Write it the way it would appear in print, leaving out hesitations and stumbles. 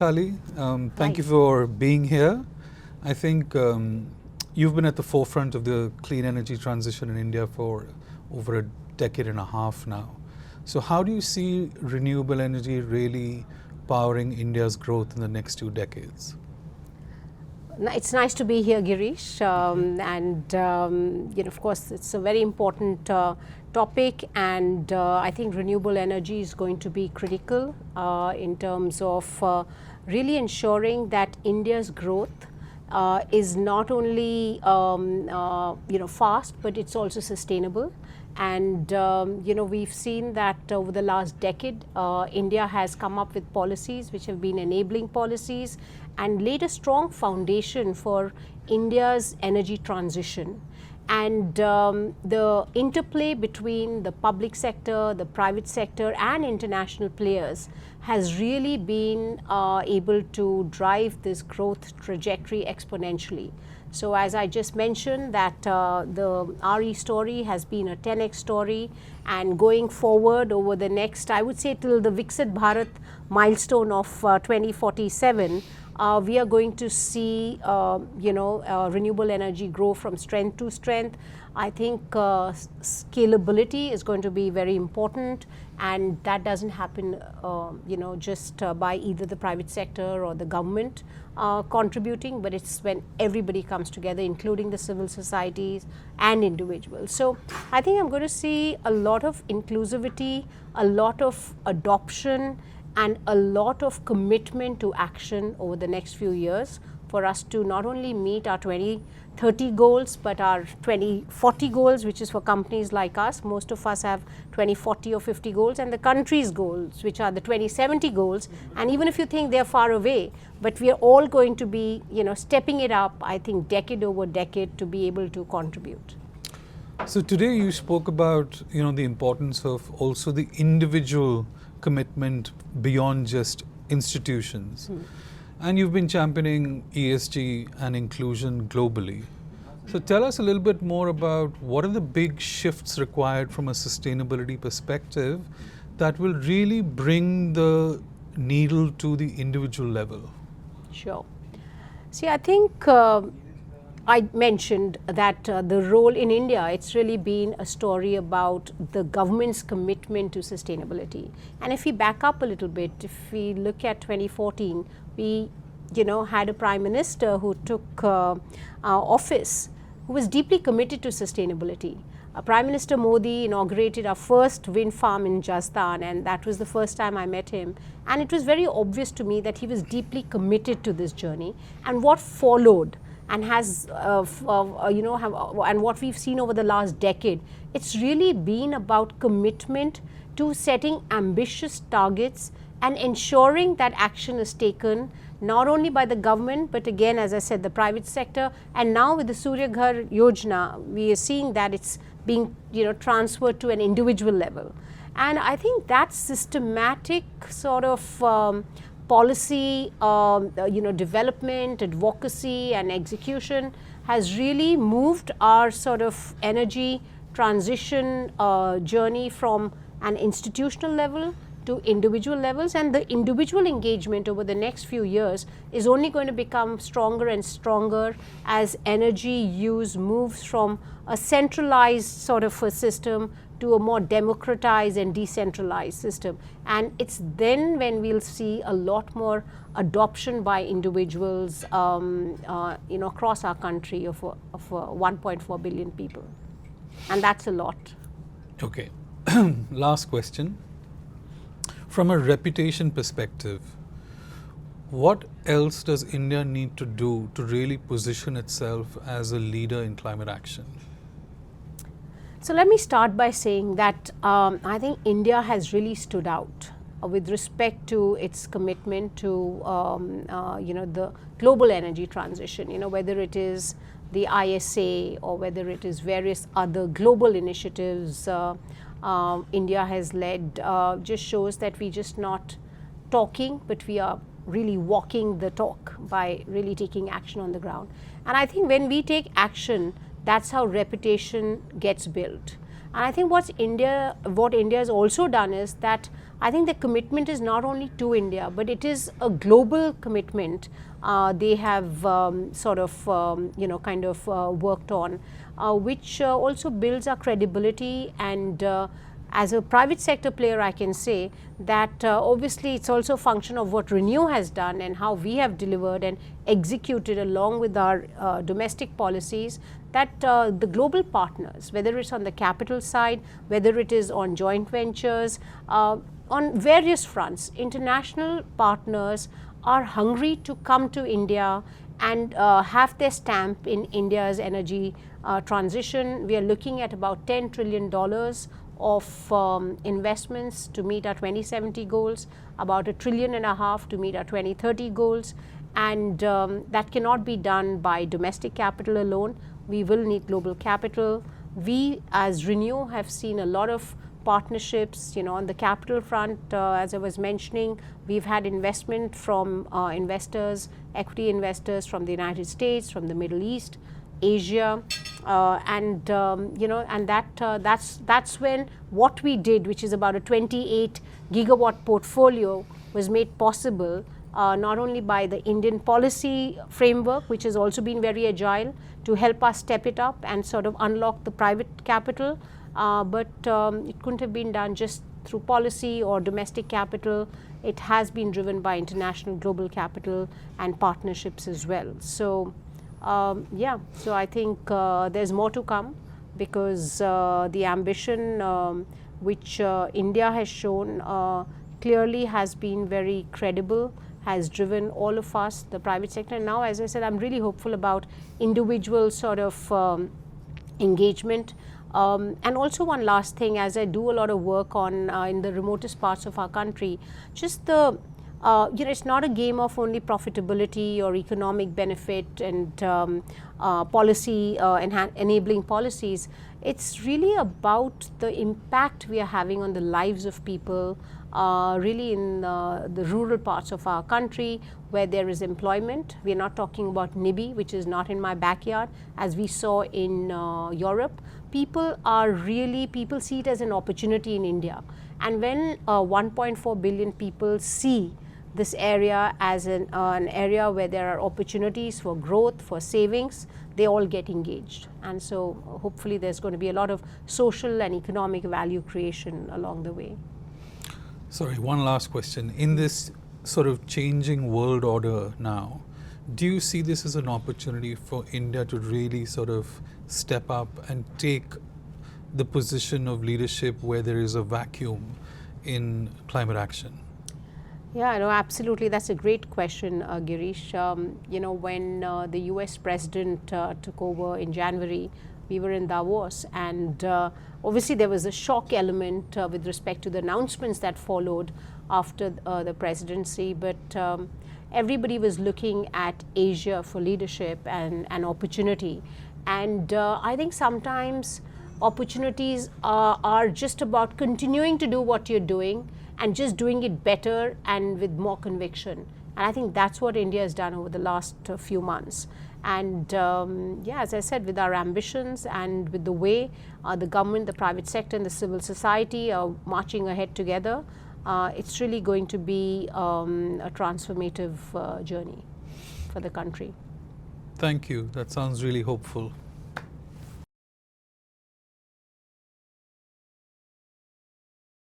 Ali, thank you Hi. for being here. I think you've been at the forefront of the clean energy transition in India for over a decade and a half now. So how do you see renewable energy really powering India's growth in the next 2 decades? It's nice to be here, Girish. And, of course, it's a very important topic. And I think renewable energy is going to be critical in terms of really ensuring that India's growth is not only, fast, but it's also sustainable. And we've seen that over the last decade, India has come up with policies which have been enabling policies and laid a strong foundation for India's energy transition. And the interplay between the public sector, the private sector, and international players has really been able to drive this growth trajectory exponentially. So as I just mentioned, that the RE story has been a 10x story, and going forward over the next, I would say, till the Viksit Bharat milestone of 2047, we are going to see renewable energy grow from strength to strength. I think scalability is going to be very important, and that doesn't happen just by either the private sector or the government contributing, but it's when everybody comes together, including the civil societies and individuals. So I think I'm going to see a lot of inclusivity, a lot of adoption, and a lot of commitment to action over the next few years for us to not only meet our 2030 goals, but our 2040 goals, which is for companies like us. Most of us have 2040 or 50 goals, and the country's goals, which are the 2070 goals. And even if you think they're far away, but we are all going to be, stepping it up, I think, decade over decade to be able to contribute. So today you spoke about, the importance of also the individual commitment beyond just institutions. And you've been championing ESG and inclusion globally. So tell us a little bit more about what are the big shifts required from a sustainability perspective that will really bring the needle to the individual level. Sure. See, I think I mentioned that the role in India, it's really been a story about the government's commitment to sustainability. And if we back up a little bit, if we look at 2014, we had a prime minister who took office who was deeply committed to sustainability. Prime Minister Modi inaugurated our first wind farm in Rajasthan, and that was the first time I met him. And it was very obvious to me that he was deeply committed to this journey. And what followed and has, and what we've seen over the last decade, it's really been about commitment to setting ambitious targets and ensuring that action is taken not only by the government, but again, as I said, the private sector. And now with the Surya Ghar Yojana, we are seeing that it's being transferred to an individual level. And I think that systematic sort of policy, development, advocacy, and execution has really moved our sort of energy transition journey from an institutional level to individual levels. And the individual engagement over the next few years is only going to become stronger and stronger as energy use moves from a centralized sort of a system to a more democratized and decentralized system. And it's then when we'll see a lot more adoption by individuals across our country of 1.4 billion people. And that's a lot. Okay. Last question. From a reputation perspective, what else does India need to do to really position itself as a leader in climate action? So let me start by saying that I think India has really stood out with respect to its commitment to the global energy transition, whether it is the ISA or whether it is various other global initiatives India has led, just shows that we're just not talking, but we are really walking the talk by really taking action on the ground. And I think when we take action, that's how reputation gets built. And I think what India has also done is that I think the commitment is not only to India, but it is a global commitment they have worked on, which also builds our credibility. And as a private sector player, I can say that obviously it's also a function of what Renew has done and how we have delivered and executed along with our domestic policies, that the global partners, whether it's on the capital side, whether it is on joint ventures, on various fronts, international partners are hungry to come to India and have their stamp in India's energy transition. We are looking at about $10 trillion of investments to meet our 2070 goals, about $1.5 trillion to meet our 2030 goals, and that cannot be done by domestic capital alone. We will need global capital. We as Renew have seen a lot of partnerships, on the capital front. As I was mentioning, we've had investment from investors, equity investors from the United States, from the Middle East, Asia, and that's when what we did, which is about a 28 gigawatt portfolio, was made possible not only by the Indian policy framework, which has also been very agile to help us step it up and sort of unlock the private capital, but it couldn't have been done just through policy or domestic capital. It has been driven by international global capital and partnerships as well. So so I think there's more to come, because the ambition which India has shown clearly has been very credible, has driven all of us, the private sector. And now, as I said, I'm really hopeful about individual sort of engagement. And also one last thing, as I do a lot of work on in the remotest parts of our country, just the it's not a game of only profitability or economic benefit and policy enabling policies. It's really about the impact we are having on the lives of people, really in the rural parts of our country where there is employment. We are not talking about NIBI, which is not in my backyard, as we saw in Europe. People see it as an opportunity in India. And when 1.4 billion people see this area as an area where there are opportunities for growth, for savings, they all get engaged. And so hopefully there's going to be a lot of social and economic value creation along the way. Sorry, one last question. In this sort of changing world order now, do you see this as an opportunity for India to really sort of step up and take the position of leadership where there is a vacuum in climate action? Yeah, no, absolutely. That's a great question, Girish. When the US president took over in January, we were in Davos, and obviously there was a shock element with respect to the announcements that followed after the presidency, but everybody was looking at Asia for leadership and opportunity. And I think sometimes opportunities are just about continuing to do what you're doing and just doing it better and with more conviction. And I think that's what India has done over the last few months. And as I said, with our ambitions and with the way the government, the private sector and the civil society are marching ahead together, it's really going to be a transformative journey for the country. Thank you. That sounds really hopeful.